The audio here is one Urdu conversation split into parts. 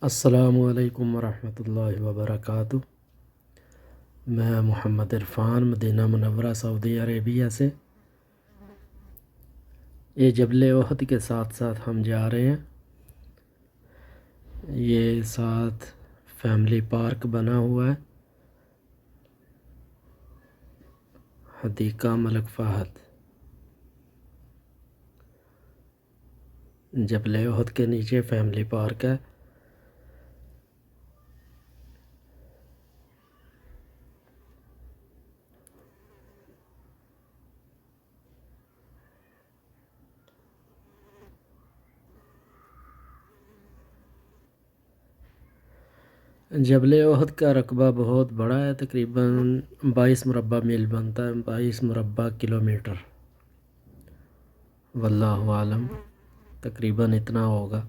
السلام علیکم ورحمۃ اللہ وبرکاتہ۔ میں محمد عرفان مدینہ منورہ سعودی عربیہ سے۔ یہ جبل احد کے ساتھ ساتھ ہم جا رہے ہیں۔ یہ ساتھ فیملی پارک بنا ہوا ہے، حدیقہ ملک فہد۔ جبل احد کے نیچے فیملی پارک ہے۔ جبل احد کا رقبہ بہت بڑا ہے، تقریباً 22 مربع میل بنتا ہے، 22 مربع کلومیٹر، واللہ عالم تقریباً اتنا ہوگا۔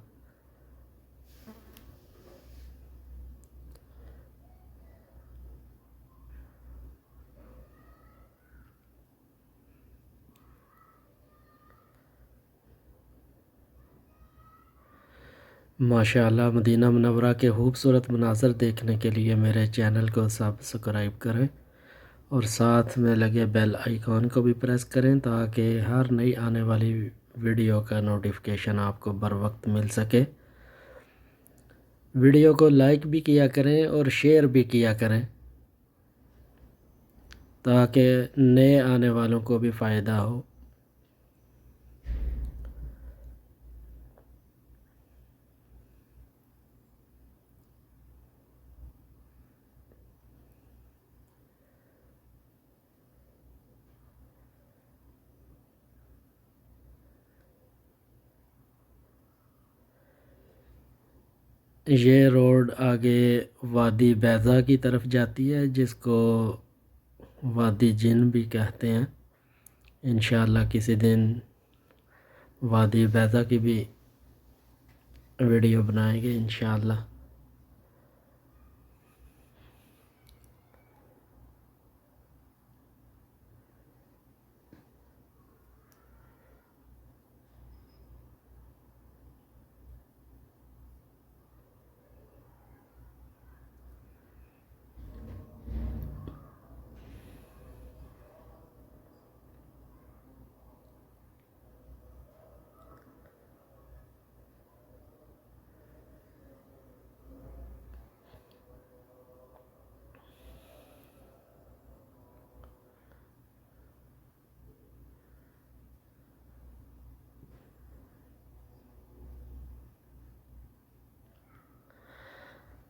ماشاءاللہ، مدینہ منورہ کے خوبصورت مناظر دیکھنے کے لیے میرے چینل کو سبسکرائب کریں اور ساتھ میں لگے بیل آئیکن کو بھی پریس کریں تاکہ ہر نئی آنے والی ویڈیو کا نوٹیفیکیشن آپ کو بر وقت مل سکے۔ ویڈیو کو لائک بھی کیا کریں اور شیئر بھی کیا کریں تاکہ نئے آنے والوں کو بھی فائدہ ہو۔ یہ روڈ آگے وادی بیضا کی طرف جاتی ہے، جس کو وادی جن بھی کہتے ہیں۔ انشاءاللہ کسی دن وادی بیضا کی بھی ویڈیو بنائیں گے انشاءاللہ۔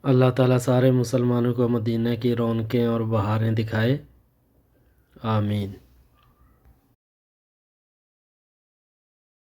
اللہ تعالیٰ سارے مسلمانوں کو مدینہ کی رونقیں اور بہاریں دکھائے، آمین۔